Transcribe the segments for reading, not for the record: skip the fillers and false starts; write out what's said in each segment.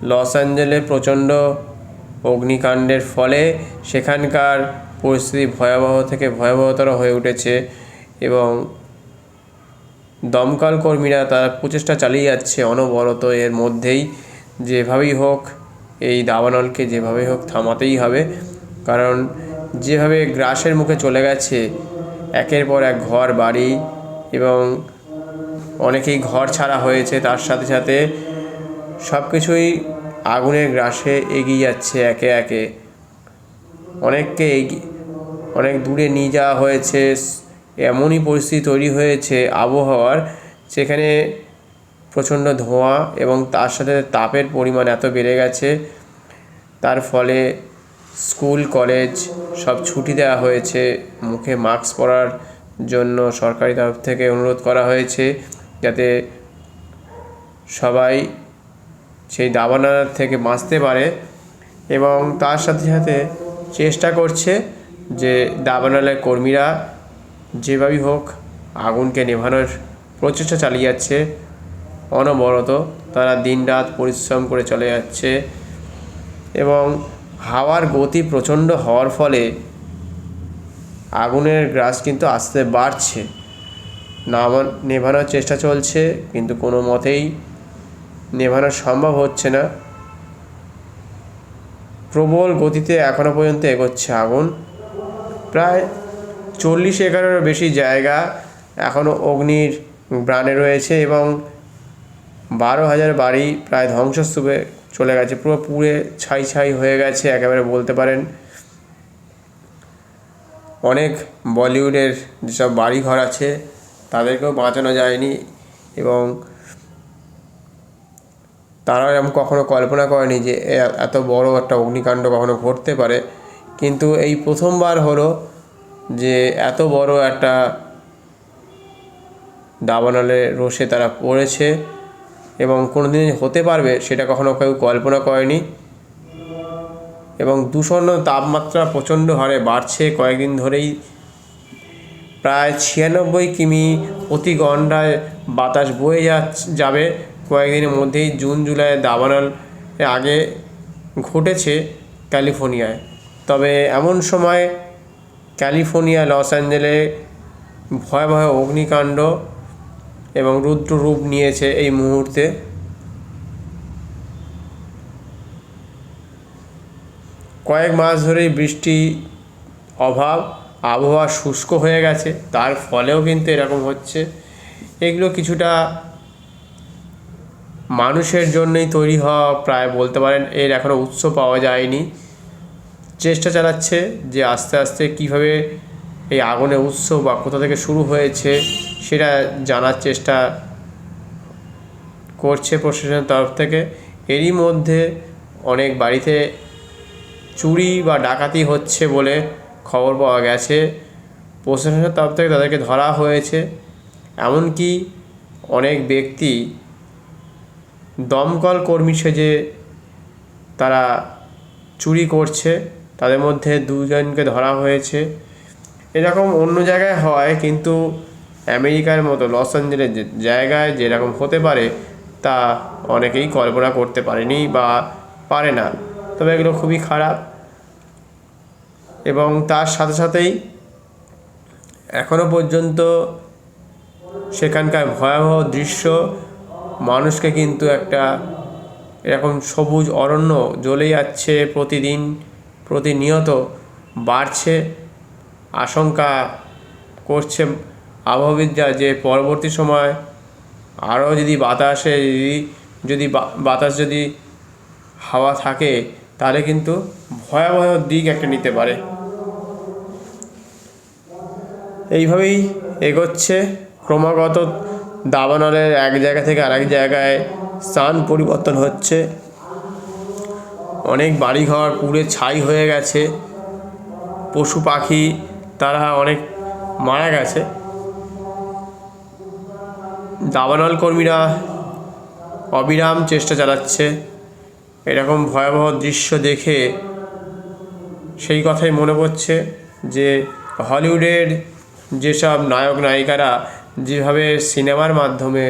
Loss অ্যাঞ্জেলে প্রচণ্ড অগ্নিকাণ্ডের ফলে সেখানকার পরিস্থিতি ভয়াবহ থেকে ভয়াবহতর হয়ে উঠেছে এবং দমকল কর্মীরা তারা প্রচেষ্টা চালিয়ে যাচ্ছে অনবরত। এর মধ্যেই যেভাবেই হোক এই দাবানলকে যেভাবেই হোক থামাতেই হবে, কারণ যেভাবে গ্রাসের মুখে চলে গেছে একের পর এক ঘর বাড়ি এবং অনেকেই ঘর ছাড়া হয়েছে, তার সাথে সাথে সব কিছুই আগুনের গ্রাসে এগিয়ে যাচ্ছে একে একে। অনেককে অনেক দূরে নিয়ে যাওয়া হয়েছে। এমনই পরিস্থিতি তৈরি হয়েছে আবহাওয়ার, যেখানে প্রচণ্ড ধোঁয়া এবং তার সাথে তাপের পরিমাণ এত বেড়ে গেছে, তার ফলে স্কুল কলেজ সব ছুটি দেওয়া হয়েছে। মুখে মাস্ক পরার জন্য সরকারি তরফ থেকে অনুরোধ করা হয়েছে, যাতে সবাই সেই দাবানল থেকে বাঁচতে পারে। এবং তার সাথে সাথে চেষ্টা করছে যে দাবানলের কর্মীরা যেভাবেই হোক আগুনকে নেভানোর প্রচেষ্টা চালিয়ে যাচ্ছে অনবরত। তারা দিনরাত পরিশ্রম করে চলে যাচ্ছে এবং হাওয়ার গতি প্রচণ্ড হওয়ার ফলে আগুনের গ্রাস কিন্তু আস্তে বাড়ছে। নেভানোর চেষ্টা চলছে, কিন্তু কোনো মতেই নেভানো সম্ভব হচ্ছে না। প্রবল গতিতে এখনও পর্যন্ত এগোচ্ছে আগুন। প্রায় 40 একরেরও বেশি জায়গা এখনও অগ্নির ব্রাণে রয়েছে এবং 12,000 বাড়ি প্রায় ধ্বংসস্তূপে চলে গেছে, পুরো পুড়ে ছাই ছাই হয়ে গেছে একেবারে বলতে পারেন। অনেক বলিউডের যেসব বাড়িঘর আছে তাদেরকেও বাঁচানো যায়নি এবং তারা এরকম কখনো কল্পনা করেনি যে এত বড় একটা অগ্নিকাণ্ড কখনো ঘটতে পারে। কিন্তু এই প্রথমবার হলো যে এত বড় একটা দাবানলের রোষে তারা পড়েছে এবং কোনো দিন হতে পারবে সেটা কখনো কেউ কল্পনা করেনি। এবং দূষণ তাপমাত্রা প্রচণ্ড হারে বাড়ছে কয়েকদিন ধরেই। প্রায় 96 কিমি প্রতি ঘন্টায় বাতাস বয়ে যাবে কয়েকদিনের মধ্যেই। জুন জুলাই দাবানল আগে ঘটেছে ক্যালিফোর্নিয়ায়, তবে এমন সময় ক্যালিফোর্নিয়া লস অ্যাঞ্জেলে ভয়াবহ অগ্নিকাণ্ড এবং রুদ্র রূপ নিয়েছে এই মুহূর্তে। কয়েক মাস ধরেই বৃষ্টি অভাব, আবহাওয়া শুষ্ক হয়ে গেছে, তার ফলেও কিন্তু এরকম হচ্ছে। এগুলো কিছুটা মানুষের জন্যই তৈরি হওয়া প্রায় বলতে পারেন। এর এখনও উৎস পাওয়া যায়নি। চেষ্টা চালাচ্ছে যে আস্তে আস্তে কীভাবে এই আগুনের উৎস বা কোথা থেকে শুরু হয়েছে সেটা জানার চেষ্টা করছে প্রশাসনের তরফ থেকে। এরই মধ্যে অনেক বাড়িতে চুরি বা ডাকাতি হচ্ছে বলে খবর পাওয়া গেছে। প্রশাসনের তরফ থেকে তাদেরকে ধরা হয়েছে। এমনকি অনেক ব্যক্তি দমকল কর্মী সেজে তারা চুরি করছে, তাদের মধ্যে 2 জনকে ধরা হয়েছে। এরকম অন্য জায়গায় হয়, কিন্তু আমেরিকার মতো লস অ্যাঞ্জেলেস জায়গায় যেরকম হতে পারে তা অনেকেই কল্পনা করতে পারেনি বা পারে না। তবে এগুলো খুবই খারাপ। এবং তার সাথে সাথেই এখনও পর্যন্ত সেখানকার ভয়াবহ দৃশ্য মানুষকে কিন্তু একটা এরকম সবুজ অরণ্য জ্বলে যাচ্ছে প্রতিনিয়ত বাড়ছে। আশঙ্কা করছে আবহাওয়াবিদরা যে পরবর্তী সময় আরও যদি বাতাস যদি হাওয়া থাকে তাহলে কিন্তু ভয়াবহ দিক একটা নিতে পারে। এইভাবেই এগোচ্ছে ক্রমাগত দাবানলের এক জায়গা থেকে আরেক জায়গায় স্থান পরিবর্তন হচ্ছে। অনেক বাড়িঘর পুড়ে ছাই হয়ে গেছে, পশু পাখি তারা অনেক মারা গেছে। দাবানল কর্মীরা অবিরাম চেষ্টা চালাচ্ছে। এরকম ভয়াবহ দৃশ্য দেখে সেই কথাই মনে পড়ছে যে হলিউডের যেসব নায়ক নায়িকারা যেভাবে সিনেমার মাধ্যমে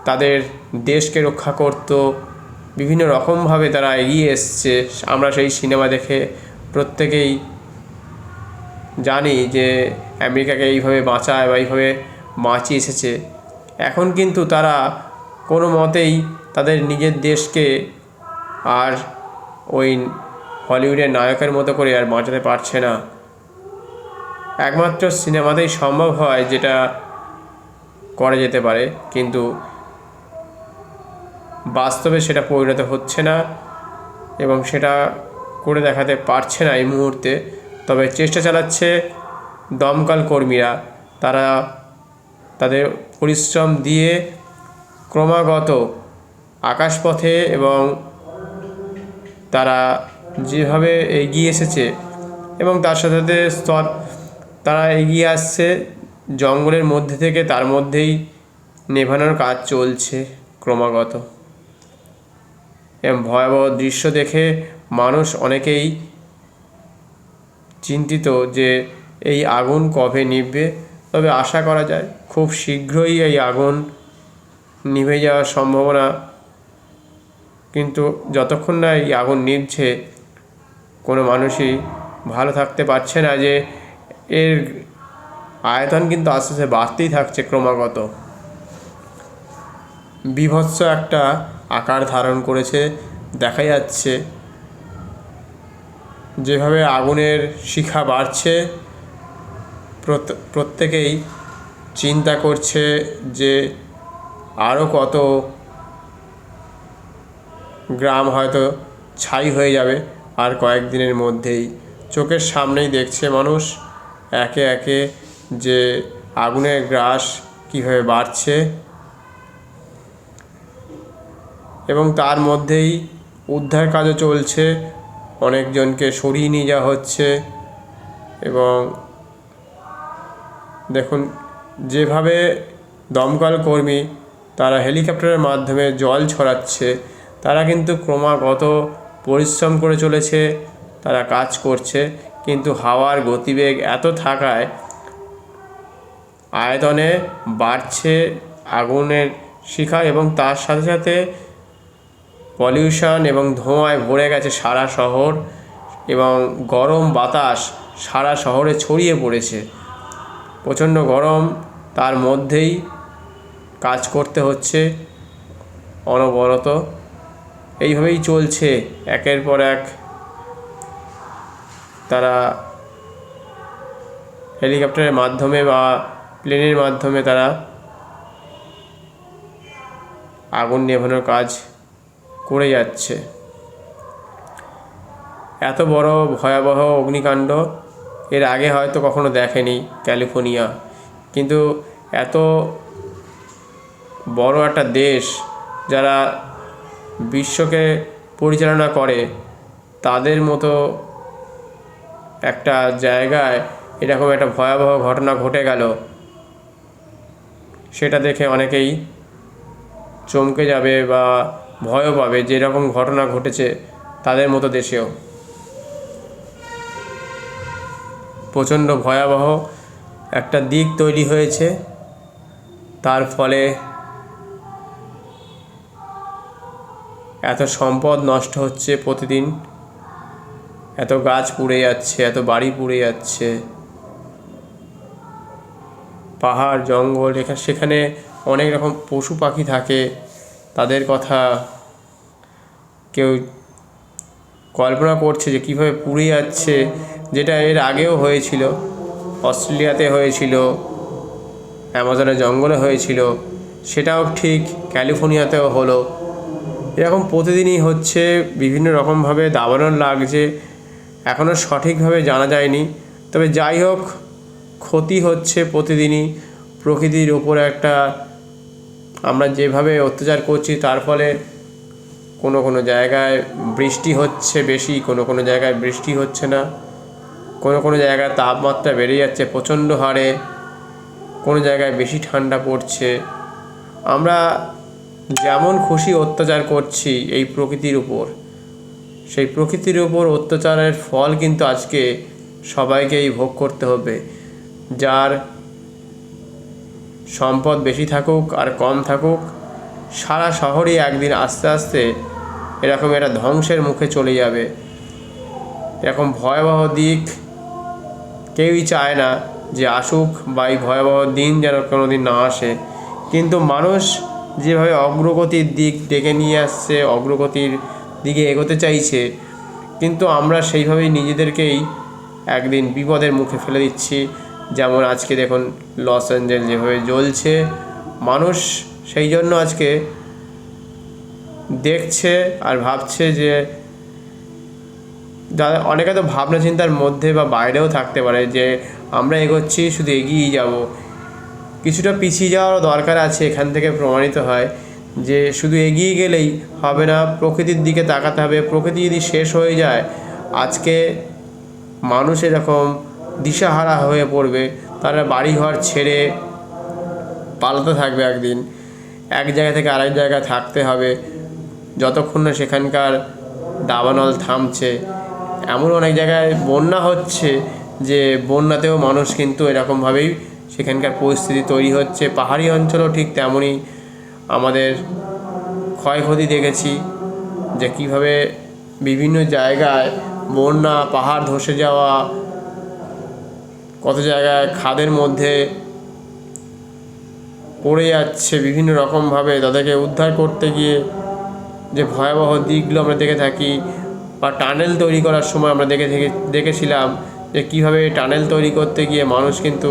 তাদের দেশকে রক্ষা করত বিভিন্ন রকমভাবে তারা এগিয়ে এসছে। আমরা সেই সিনেমা দেখে প্রত্যেকেই জানি যে আমেরিকাকে এইভাবে বাঁচায় বা এইভাবে বাঁচিয়ে এসেছে। এখন কিন্তু তারা কোনো মতেই তাদের নিজের দেশকে আর ওই হলিউডের নায়কের মতো করে আর বাঁচাতে পারছে না। একমাত্র সিনেমাতেই সম্ভব হয় যেটা করা যেতে পারে, কিন্তু বাস্তবে সেটা পরিণত হচ্ছে না এবং সেটা করে দেখাতে পারছে না এই মুহূর্তে। তবে চেষ্টা চালাচ্ছে দমকল কর্মীরা। তারা তাদের পরিশ্রম দিয়ে ক্রমাগত আকাশপথে এবং তারা যেভাবে এগিয়ে এসেছে এবং তার সাথে সাথে তারা এগিয়ে আসছে জঙ্গলের মধ্যে থেকে, তার মধ্যেই নেভানোর কাজ চলছে ক্রমাগত। এবং ভয়াবহ দৃশ্য দেখে মানুষ অনেকেই চিন্তিত যে এই আগুন কবে নিভবে। তবে আশা করা যায় খুব শীঘ্রই এই আগুন নিভে যাওয়ার সম্ভাবনা, কিন্তু যতক্ষণ না এই আগুন নিভছে কোনো মানুষই ভালো থাকতে পারছে না যে এর আয়তন কিন্তু আস্তে আস্তে বাড়তেই থাকছে ক্রমাগত। বীভৎস একটা আকার ধারণ করেছে। দেখা যাচ্ছে যেভাবে আগুনের শিখা বাড়ছে, প্রত্যেকেই চিন্তা করছে যে আরও কত গ্রাম হয়তো ছাই হয়ে যাবে আর কয়েকদিনের মধ্যেই। চোখের সামনেই দেখছে মানুষ একে একে যে আগুনের গ্রাস কীভাবে বাড়ছে এবং তার মধ্যেই উদ্ধার কাজও চলছে। অনেকজনকে সরিয়ে নিয়ে যাওয়া হচ্ছে এবং দেখুন যেভাবে দমকল কর্মী তারা হেলিকপ্টারের মাধ্যমে জল ছড়াচ্ছে, তারা কিন্তু ক্রমাগত পরিশ্রম করে চলেছে, তারা কাজ করছে, কিন্তু হাওয়ার গতিবেগ এত থাকায় আয়তনে বাড়ছে আগুনের শিখা এবং তার সাথে সাথে পলিউশন এবং ধোঁয়ায় ভরে গেছে সারা শহর এবং গরম বাতাস সারা শহরে ছড়িয়ে পড়েছে। প্রচণ্ড গরম, তার মধ্যেই কাজ করতে হচ্ছে অনবরত। এইভাবেই চলছে একের পর এক। তারা হেলিকপ্টারের মাধ্যমে বা প্লেনের মাধ্যমে তারা আগুন নেভানোর কাজ করে যাচ্ছে। এত বড় ভয়াবহ অগ্নিকাণ্ড এর আগে হয়তো কখনো দেখেনি ক্যালিফোর্নিয়া, কিন্তু এত বড় একটা দেশ যারা বিশ্বকে পরিচালনা করে, তাদের মতো একটা জায়গায় এরকম একটা ভয়াবহ ঘটনা ঘটে গেল, সেটা দেখে অনেকেই চমকে যাবে বা ভয়ও পাবে যে এরকম ঘটনা ঘটেছে তাদের মতো দেশেও। প্রচণ্ড ভয়াবহ একটা দিক তৈরি হয়েছে, তার ফলে এত সম্পদ নষ্ট হচ্ছে প্রতিদিন, এত গাছ পুড়ে যাচ্ছে, এত বাড়ি পুড়ে যাচ্ছে, পাহাড় জঙ্গল, সেখানে অনেক রকম পশু পাখি থাকে, তাদের কথা কেউ কল্পনা করছে যে কীভাবে পুড়ে যাচ্ছে। যেটা এর আগেও হয়েছিল, অস্ট্রেলিয়াতে হয়েছিল, অ্যামাজনের জঙ্গলে হয়েছিল, সেটাও ঠিক ক্যালিফোর্নিয়াতেও হলো। এরকম প্রতিদিনই হচ্ছে, বিভিন্ন রকমভাবে দাবানল লাগছে, এখনও সঠিকভাবে জানা যায়নি। তবে যাই হোক, ক্ষতি হচ্ছে প্রতিদিনই প্রকৃতির ওপর। একটা আমরা যেভাবে অত্যাচার করছি তার ফলে কোনো কোনো জায়গায় বৃষ্টি হচ্ছে বেশি, কোনো কোনো জায়গায় বৃষ্টি হচ্ছে না, কোনো কোনো জায়গায় তাপমাত্রা বেড়ে যাচ্ছে প্রচণ্ড হারে, কোনো জায়গায় বেশি ঠান্ডা পড়ছে। আমরা যেমন খুশি অত্যাচার করছি এই প্রকৃতির উপর, সেই প্রকৃতির উপর অত্যাচারের ফল কিন্তু আজকে সবাইকেই ভোগ করতে হবে। যার সম্পদ বেশি থাকুক আর কম থাকুক, সারা শহরই একদিন আস্তে আস্তে এরকম একটা ধ্বংসের মুখে চলে যাবে। এরকম ভয়াবহ দিক কেউই চায় না যে আসুক, বা এই ভয়াবহ দিন যেন কোনো দিন না আসে। কিন্তু মানুষ যেভাবে অগ্রগতির দিক ডেকে নিয়ে আসছে, অগ্রগতির দিকে এগোতে চাইছে, কিন্তু আমরা সেইভাবেই নিজেদেরকেই একদিন বিপদের মুখে ফেলে দিচ্ছি। যেমন আজকে দেখুন লস অ্যাঞ্জেলেস যেভাবে জ্বলছে, মানুষ সেই জন্য আজকে দেখছে আর ভাবছে যে যারা অনেকে তো ভাবনা চিন্তার মধ্যে বা বাইরেও থাকতে পারে যে আমরা এগোচ্ছি, শুধু এগিয়েই যাব। কিছুটা পিছিয়ে যাওয়ারও দরকার আছে। এখান থেকে প্রমাণিত হয় যে শুধু এগিয়ে গেলেই হবে না, প্রকৃতির দিকে তাকাতে হবে। প্রকৃতি যদি শেষ হয়ে যায়, আজকে মানুষ এরকম দিশাহারা হয়ে পড়বে, তারা বাড়িঘর ছেড়ে পালাতে থাকবে। একদিন এক জায়গা থেকে আরেক জায়গায় থাকতে হবে, যতক্ষণ না সেখানকার দাবানল থামছে। এমন অনেক জায়গায় বন্যা হচ্ছে যে বন্যাতেও মানুষ কিন্তু এরকমভাবেই সেখানকার পরিস্থিতি তৈরি হচ্ছে। পাহাড়ি অঞ্চলও ঠিক তেমনই আমাদের ক্ষয়ক্ষতি দেখেছি, যে কীভাবে বিভিন্ন জায়গায় বন্যা, পাহাড় ধসে যাওয়া, কত জায়গায় খাদের মধ্যে পড়ে যাচ্ছে বিভিন্ন রকমভাবে। তাদেরকে উদ্ধার করতে গিয়ে যে ভয়াবহ দিকগুলো আমরা দেখে থাকি, বা টানেল তৈরি করার সময় আমরা দেখেছিলাম যে কীভাবে টানেল তৈরি করতে গিয়ে মানুষ কিন্তু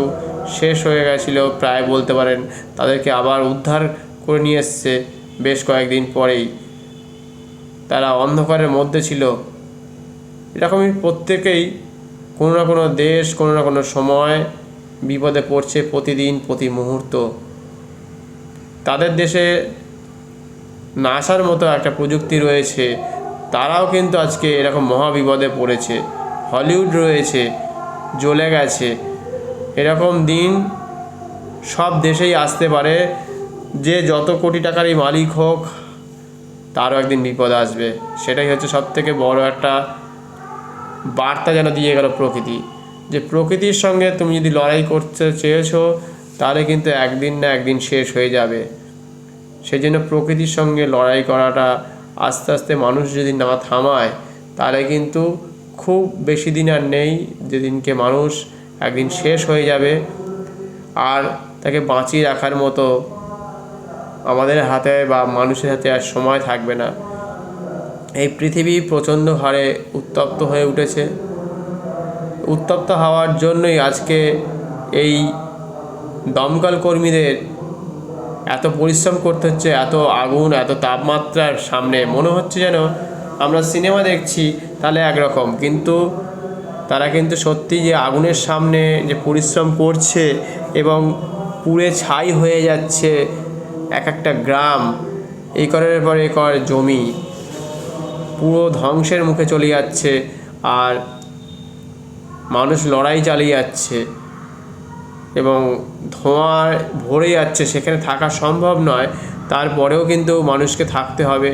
শেষ হয়ে গেছিলো প্রায় বলতে পারেন। তাদেরকে আবার উদ্ধার করে নিয়ে এসছে বেশ কয়েকদিন পরেই। তারা অন্ধকারের মধ্যে ছিল। এরকমই প্রত্যেকেই কোনো না কোনো দেশ, কোনো না কোনো সময় বিপদে পড়ছে, প্রতিদিন, প্রতি মুহূর্ত। তাদের দেশে নাসার মতো একটা প্রযুক্তি রয়েছে, তারাও কিন্তু আজকে এরকম মহাবিপদে পড়েছে। হলিউড রয়েছে, জ্বলে গেছে। এরকম দিন সব দেশেই আসতে পারে। যে যত কোটি টাকারই মালিক হোক, তারও একদিন বিপদ আসবে। সেটাই হচ্ছে সবথেকে বড় একটা বার্তা যেন দিয়ে গেল প্রকৃতি, যে প্রকৃতির সঙ্গে তুমি যদি লড়াই করতে চেয়েছো, তাহলে কিন্তু একদিন না একদিন শেষ হয়ে যাবে। সেই জন্য প্রকৃতির সঙ্গে লড়াই করাটা আস্তে আস্তে মানুষ যদি না থামায়, তাহলে কিন্তু খুব বেশি দিন আর নেই যেদিনকে মানুষ একদিন শেষ হয়ে যাবে, আর তাকে বাঁচিয়ে রাখার মতো আমাদের হাতে বা মানুষের হাতে আর সময় থাকবে না। এই পৃথিবী প্রচণ্ড হারে উত্তপ্ত হয়ে উঠেছে। উত্তপ্ত হওয়ার জন্যই আজকে এই দমকল কর্মীদের এত পরিশ্রম করতে হচ্ছে। এত আগুন, এত তাপমাত্রার সামনে মনে হচ্ছে যেন আমরা সিনেমা দেখছি, তাহলে একরকম, কিন্তু তারা কিন্তু সত্যি যে আগুনের সামনে যে পরিশ্রম করছে এবং পুড়ে ছাই হয়ে যাচ্ছে এক একটা গ্রাম, একরের পর একর জমি পুরো ধ্বংসের মুখে চলে যাচ্ছে, আর মানুষ লড়াই চালিয়ে যাচ্ছে এবং ধোঁয়ায় ভরে যাচ্ছে। সেখানে থাকা সম্ভব নয়, তারপরেও কিন্তু মানুষকে থাকতে হবে।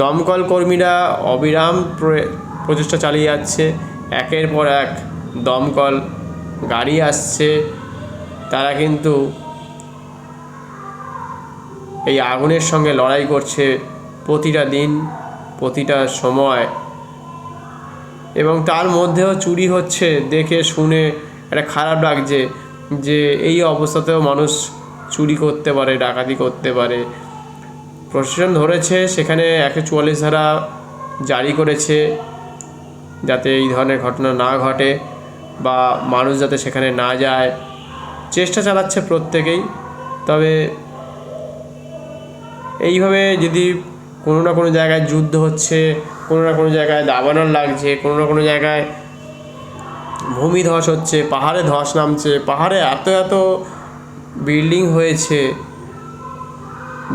দমকল কর্মীরা অবিরাম প্রচেষ্টা চালিয়ে যাচ্ছে। একের পর এক দমকল গাড়ি আসছে, তারা কিন্তু এই আগুনের সঙ্গে লড়াই করছে প্রতিটা দিন, প্রতিটা সময়। এবং তার মধ্যেও চুরি হচ্ছে দেখে শুনে একটা খারাপ লাগছে যে এই অবস্থাতেও মানুষ চুরি করতে পারে, ডাকাতি করতে পারে। প্রশাসন ধরেছে, সেখানে 144 ধারা জারি করেছে যাতে এই ধরনের ঘটনা না ঘটে বা মানুষ যাতে সেখানে না যায়, চেষ্টা চালাচ্ছে প্রত্যেকেই। তবে এইভাবে যদি কোনো না কোনো জায়গায় যুদ্ধ হচ্ছে, কোনো না কোনো জায়গায় দাবানল লাগছে, কোনো না কোনো জায়গায় ভূমিধস হচ্ছে, পাহাড়ে ধস নামছে, পাহাড়ে এত এত বিল্ডিং হয়েছে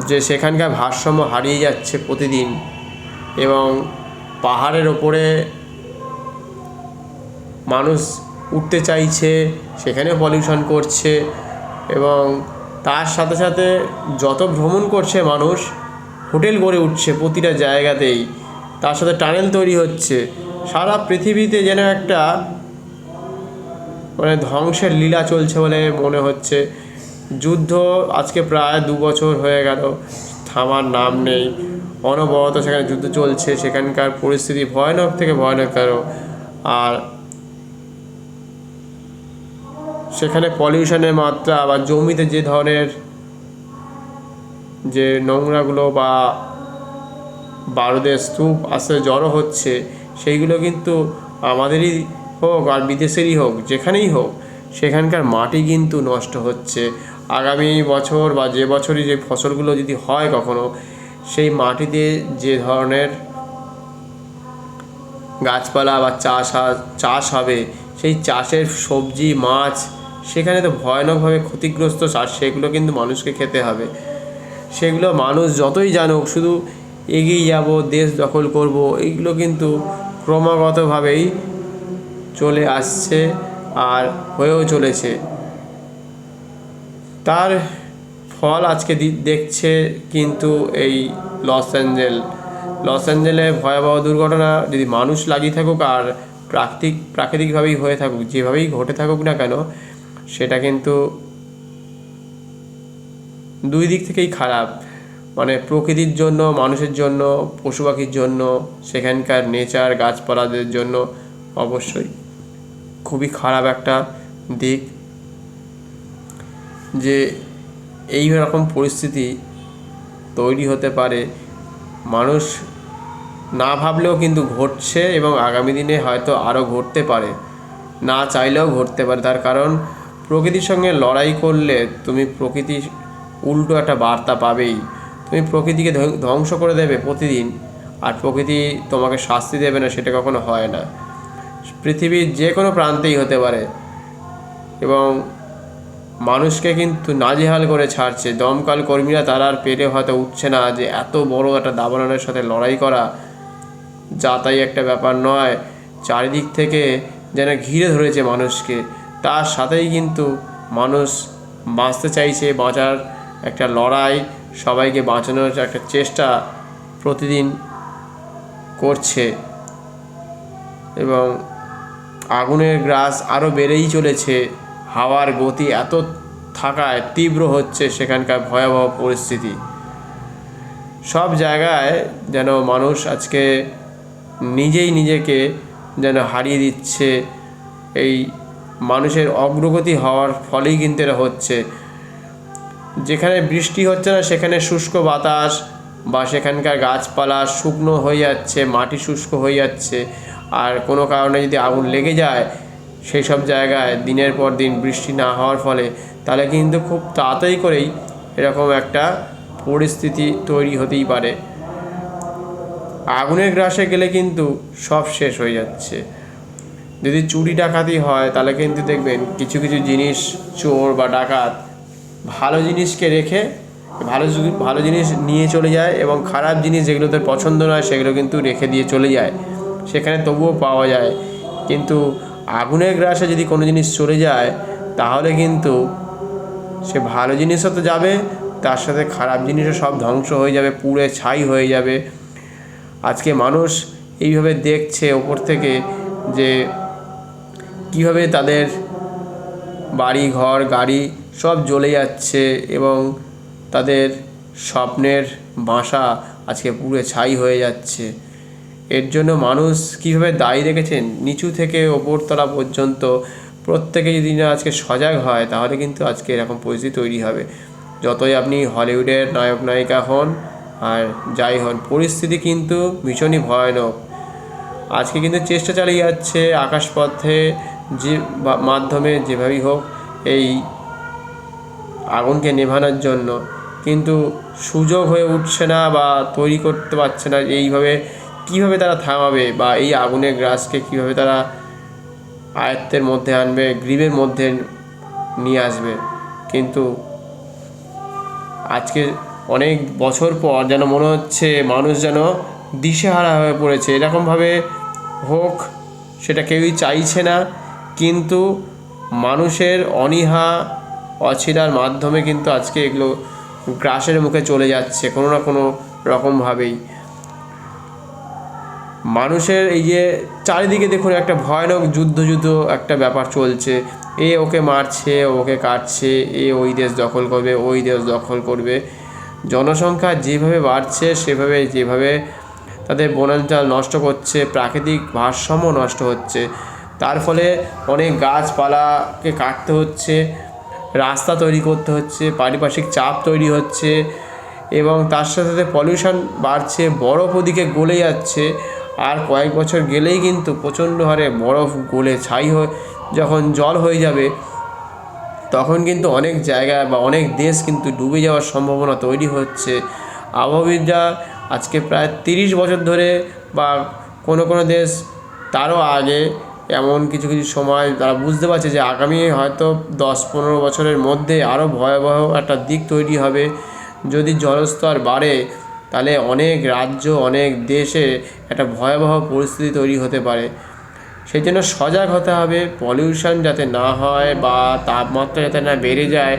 যে সেখানকার ভারসাম্য হারিয়ে যাচ্ছে প্রতিদিন। এবং পাহাড়ের ওপরে মানুষ উঠতে চাইছে, সেখানে পলিউশন করছে, এবং তার সাথে সাথে যত ভ্রমণ করছে মানুষ, হোটেল গড়ে উঠছে প্রতিটা জায়গাতেই, তার সাথে টানেল তৈরি হচ্ছে। সারা পৃথিবীতে যেন একটা মানে ধ্বংসের লীলা চলছে বলে মনে হচ্ছে। যুদ্ধ আজকে প্রায় 2 বছর হয়ে গেল, থামার নাম নেই। অনবরত সেখানে যুদ্ধ চলছে, সেখানকার পরিস্থিতি ভয়ানক থেকে ভয়ানকতর। আর সেখানে পলিউশনের মাত্রা বা জমিতে যে ধরনের যে নোংরাগুলো বা বারুদের স্তূপ আস্তে জড়ো হচ্ছে, সেইগুলো কিন্তু আমাদেরই হোক আর বিদেশেরই হোক, যেখানেই হোক, সেখানকার মাটি কিন্তু নষ্ট হচ্ছে। আগামী বছর বা যে বছরই যে ফসলগুলো যদি হয় কখনো, সেই মাটিতে যে ধরনের গাছপালা বা চাষ হবে, সেই চাষের সবজি মাছ সেখানে তো ভয়ানকভাবে ক্ষতিগ্রস্ত। আর সেগুলো কিন্তু মানুষকে খেতে হবে। সেগুলো মানুষ যতই জানুক, শুধু এগিয়ে যাব, দেশ দখল করব, এইগুলো কিন্তু ক্রমাগতভাবেই চলে আসছে আর হয়েও চলেছে। তার ফল আজকে দেখছে কিন্তু এই লস অ্যাঞ্জেলে ভয়াবহ দুর্ঘটনা যদি মানুষ লাগিয়ে থাকুক আর প্রাকৃতিকভাবেই হয়ে থাকুক, যেভাবেই ঘটে থাকুক না কেন, সেটা কিন্তু দুই দিক থেকেই খারাপ। মানে প্রকৃতির জন্য, মানুষের জন্য, পশু পাখির জন্য, সেখানকার নেচার গাছপালাদের জন্য অবশ্যই খুবই খারাপ একটা দিক যে এই রকম পরিস্থিতি তৈরি হতে পারে। মানুষ না ভাবলেও কিন্তু ঘটছে এবং আগামী দিনে হয়তো আরও ঘটতে পারে, না চাইলেও ঘটতে পারে। তার কারণ প্রকৃতির সঙ্গে লড়াই করলে তুমি প্রকৃতি উল্টো একটা বার্তা পাবেই। তুমি প্রকৃতিকে ধ্বংস করে দেবে প্রতিদিন, আর প্রকৃতি তোমাকে শাস্তি দেবে না, সেটা কখনো হয় না। পৃথিবীর যে কোনো প্রান্তেই হতে পারে এবং মানুষকে কিন্তু নাজেহাল করে ছাড়ছে। দমকল কর্মীরা তারা আর পেরে হয়তো উঠছে না যে এত বড় একটা দাবানলের সাথে লড়াই করা যা তাই একটা ব্যাপার নয়। চারিদিক থেকে যেন ঘিরে ধরেছে মানুষকে, তার সাথেই কিন্তু মানুষ বাঁচতে চাইছে, বাঁচার একটা লড়াই, সবাইকে বাঁচানোর একটা চেষ্টা প্রতিদিন করছে। এবং আগুনের গ্রাস আরও বেড়েই চলেছে। হাওয়ার গতি এত থাকায় তীব্র হচ্ছে সেখানকার ভয়াবহ পরিস্থিতি। সব জায়গায় যেন মানুষ আজকে নিজেই নিজেকে যেন হারিয়ে দিচ্ছে। এই মানুষের অগ্রগতি হওয়ার ফলেই কিন্তু এটা হচ্ছে। যেখানে বৃষ্টি হচ্ছে না সেখানে শুষ্ক বাতাস বা সেখানকার গাছপালা শুকনো হয়ে যাচ্ছে, মাটি শুষ্ক হয়ে যাচ্ছে। আর কোনো কারণে যদি আগুন লেগে যায় সেই সব জায়গায় দিনের পর দিন বৃষ্টি না হওয়ার ফলে, তাহলে কিন্তু খুব তাড়াতাড়ি করেই এরকম একটা পরিস্থিতি তৈরি হতেই পারে। আগুনের গ্রাসে গেলে কিন্তু সব শেষ হয়ে যাচ্ছে। যদি চুরি ডাকাতি হয় তাহলে কিন্তু দেখবেন কিছু কিছু জিনিস চোর বা ডাকাত ভালো জিনিসকে রেখে ভালো জিনিস নিয়ে চলে যায় এবং খারাপ জিনিস যেগুলো তার পছন্দ নয় সেগুলো কিন্তু রেখে দিয়ে চলে যায়, সেখানে তবুও পাওয়া যায়। কিন্তু আগুনের গ্রাসে যদি কোনো জিনিস চলে যায় তাহলে কিন্তু সে ভালো জিনিসও তো যাবে, তার সাথে খারাপ জিনিসও সব ধ্বংস হয়ে যাবে, পুড়ে ছাই হয়ে যাবে। আজকে মানুষ এইভাবে দেখছে ওপর থেকে যে কীভাবে তাদের বাড়ি ঘর গাড়ি সব জ্বলে যাচ্ছে এবং তাদের স্বপ্নের বাসা আজকে পুড়ে ছাই হয়ে যাচ্ছে। এর জন্য মানুষ কীভাবে দায়ী রেখেছেন, নিচু থেকে ওপরতলা পর্যন্ত প্রত্যেকে যদি না আজকে সজাগ হয় তাহলে কিন্তু আজকে এরকম পরিস্থিতি তৈরি হবে। যতই আপনি হলিউডের নায়ক নায়িকা হন আর যাই হন, পরিস্থিতি কিন্তু ভীষণই ভয়ানক। আজকে কিন্তু চেষ্টা চালিয়ে যাচ্ছে আকাশপথে যে মাধ্যমে যেভাবেই হোক এই আগুনকে নেভানোর জন্য, কিন্তু সুযোগ হয়ে উঠছে না বা তৈরি করতে পারছে না এইভাবে কীভাবে তারা থামাবে বা এই আগুনের গ্রাসকে কীভাবে তারা আয়ত্তের মধ্যে আনবে, গ্রিপের মধ্যে নিয়ে আসবে। কিন্তু আজকে অনেক বছর পর যেন মনে হচ্ছে মানুষ যেন দিশেহারা হয়ে পড়েছে। এরকমভাবে হোক সেটা কেউই চাইছে না, কিন্তু মানুষের অনীহা অছিলার মাধ্যমে কিন্তু আজকে এগুলো গ্রাসের মুখে চলে যাচ্ছে কোনো না কোনো রকমভাবেই। মানুষের এই যে চারিদিকে দেখুন একটা ভয়ানক যুদ্ধ একটা ব্যাপার চলছে, এ ওকে মারছে, ওকে কাটছে, এ ওই দেশ দখল করবে, ওই দেশ দখল করবে। জনসংখ্যা যেভাবে বাড়ছে যেভাবে তাদের বনাঞ্চল নষ্ট করছে, প্রাকৃতিক ভারসাম্য নষ্ট হচ্ছে, তার ফলে অনেক গাছপালাকে কাটতে হচ্ছে, রাস্তা তৈরি করতে হচ্ছে, পারিপার্শ্বিক চাপ তৈরি হচ্ছে এবং তার সাথে সাথে পলিউশন বাড়ছে, বরফ ওদিকে গলে যাচ্ছে। আর কয়েক বছর গেলেই কিন্তু প্রচণ্ড হারে বরফ গলে ছাই হয়ে যখন জল হয়ে যাবে, তখন কিন্তু অনেক জায়গা বা অনেক দেশ কিন্তু ডুবে যাওয়ার সম্ভাবনা তৈরি হচ্ছে। আবহাওয়াবিদরা আজকে প্রায় 30 বছর ধরে বা কোনো দেশ তারও আগে এমন কিছু সময় তারা বুঝতে পারছে যে আগামী হয়তো 10-15 বছরের মধ্যে আরও ভয়াবহ একটা দিক তৈরি হবে। যদি জলস্তর বাড়ে তাহলে অনেক রাজ্য, অনেক দেশে একটা ভয়াবহ পরিস্থিতি তৈরি হতে পারে। সেই জন্য সজাগ হতে হবে, পলিউশন যাতে না হয় বা তাপমাত্রা যাতে না বেড়ে যায়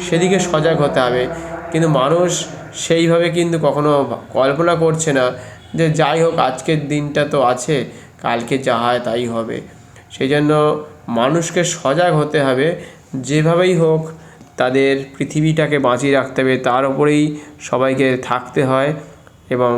সেদিকে সজাগ হতে হবে। কিন্তু মানুষ সেইভাবে কিন্তু কখনো কল্পনা করছে না যে যাই হোক আজকের দিনটা তো আছে, কালকে যা হয় তাই হবে। সেই জন্য মানুষকে সজাগ হতে হবে, যেভাবেই হোক তাদের পৃথিবীটাকে বাঁচিয়ে রাখতে হবে, তার উপরেই সবাইকে থাকতে হয় এবং